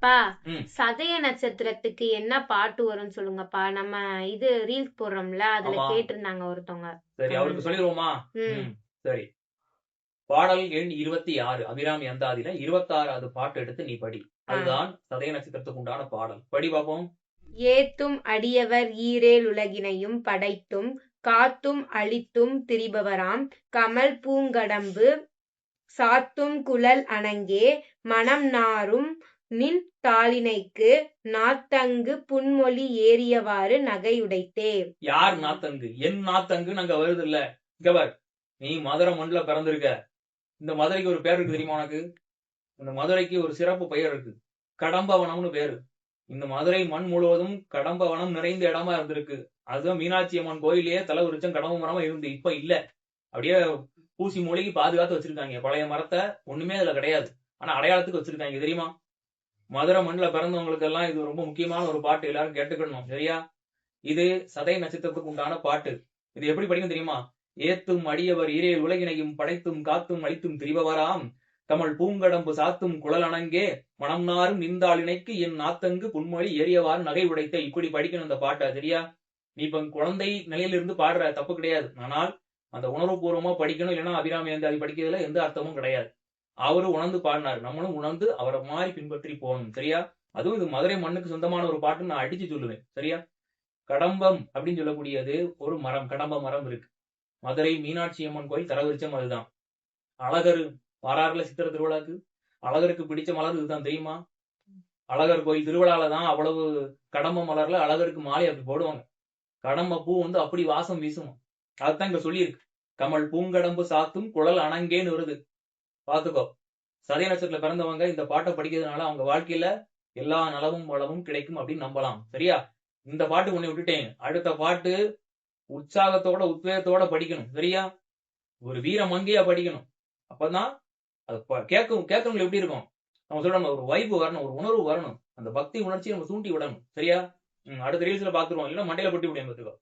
பா ம் சதய நட்சத்திரத்துக்கு என்ன பாட்டு வரும்னு சொல்லுங்கப்பா. நம்ம இது ரீல்ஸ் போடுறோம்ல, அதுல ஆமா. கேட்டிருந்தாங்க ஒருத்தவங்க சரி, அவருக்கு கமெண்ட்ல. சொல்லிடுவோமா? ம். ம் சரி. பாடல் எண் 26 அபிராமி அந்தாதியில 26வது பாட்டு எடுத்து நீ படி. ஆ. அதுதான் சதய நட்சத்திரத்துக்கு உண்டான பாடல். படி பாப்போம். ஏத்தும் அடியவர் ஈரேழுலகினையும் படைத்தும் காத்தும் அழித்தும் திரிபவராம் கமல் பூங்கடம்பு சாத்தும் குழல் அணங்கே மனம் நாரும் நின் தாளிணைக்கு நாத்தங்கு புன்மொழி ஏறியவாறு நகையுடைத்தே. யார் நாத்தங்கு? என் நாத்தங்குன்னு அங்க வருது இல்ல. இங்க பார். நீ மதுரை மண்ணுல பிறந்திருக்க. இந்த மதுரைக்கு ஒரு பேர் இருக்கு தெரியுமா உனக்கு? இந்த மதுரைக்கு ஒரு சிறப்பு பெயர் இருக்கு. கடம்பவனம்னு பேரு. இந்த மதுரை மண் முழுவதும் கடம்பவனம் நிறைந்த இடமா இருந்திருக்கு. அதுதான் மீனாட்சி அம்மன் கோயிலே தலை விருட்சம் கடம்ப மரமா இருந்து இப்ப இல்ல. அப்படியே பூசி மூலிகை பாதுகாத்து வச்சிருக்காங்க. பழைய மரத்தை ஒண்ணுமே அதுல கிடையாது. ஆனா அடையாளத்துக்கு வச்சிருக்காங்க தெரியுமா? மதுரை மண்ணுல பிறந்தவங்களுக்கு எல்லாம் இது ரொம்ப முக்கியமான ஒரு பாட்டு. எல்லாரும் கேட்டுக்கணும். சரியா? இது சதய நட்சத்திரத்துக்கு உண்டான பாட்டு. இது எப்படி படிக்கும் தெரியுமா? ஏத்தும் அடியவர் ஈரேல் உலகினையும் படைத்தும் காத்தும் அழித்தும் திரிபவராம் கமல் பூங்கடம்பு சாத்தும் குழலணங்கே மனம் நாரும் நின்றாளினைக்கு என் நாத்தங்கு புன்மொழி ஏறியவாறு நகை உடைத்த. இப்படி படிக்கணும் இந்த பாட்டை. சரியா? நீ இப்ப குழந்தை நிலையில இருந்து பாடுற, தப்பு கிடையாது. ஆனால் அந்த உணர்வுபூர்வமா படிக்கணும். இல்லைன்னா அபிராமி அந்தாதி படிக்கிறதுல எந்த அர்த்தமும் கிடையாது. அவரு உணர்ந்து பாடினாரு. நம்மளும் உணர்ந்து அவரை மாதிரி பின்பற்றி போகணும். சரியா? அதுவும் இது மதுரை மண்ணுக்கு சொந்தமான ஒரு பாட்டுன்னு நான் அடிச்சு சொல்லுவேன். சரியா? கடம்பம் அப்படின்னு சொல்லக்கூடியது ஒரு மரம். கடம்ப மரம் இருக்கு. மதுரை மீனாட்சி அம்மன் கோயில் தலவிருட்சம் அதுதான். அழகர் வாராறுல சித்திரை திருவிழாக்கு. அழகருக்கு பிடிச்ச மலர் இதுதான் தெரியுமா? அழகர் கோயில் திருவிழால தான் அவ்வளவு கடம்ப மலர்ல அழகருக்கு மாலை அப்படி போடுவாங்க. கடம்ப பூ வந்து அப்படி வாசம் வீசும். அதுதான் இங்க சொல்லியிருக்கு. கமல் பூங்கடம்பு சாத்தும் குழல் அணங்கேன்னு வருது. பாத்துக்கோ. சதய நட்சத்திரத்துல பிறந்தவங்க இந்த பாட்டை படிக்கிறதுனால அவங்க வாழ்க்கையில எல்லா நலமும் வளமும் கிடைக்கும் அப்படின்னு நம்பலாம். சரியா? இந்த பாட்டு உன்னை விட்டுட்டேன். அடுத்த பாட்டு உற்சாகத்தோட உத்வேகத்தோட படிக்கணும். சரியா? ஒரு வீர மங்கையா படிக்கணும். அப்பதான் அது கேட்கறவங்களுக்கு எப்படி இருக்கும்? நம்ம சொல்றோம் ஒரு வைப் வரணும், ஒரு உணர்வு வரணும். அந்த பக்தி உணர்ச்சியை நம்ம தூண்டி விடணும். சரியா? அடுத்த ரீல்ஸ்ல பாத்துருவோம். இல்லைன்னா மண்டையில கொட்டி விடுவேன் பாத்துக்கோ.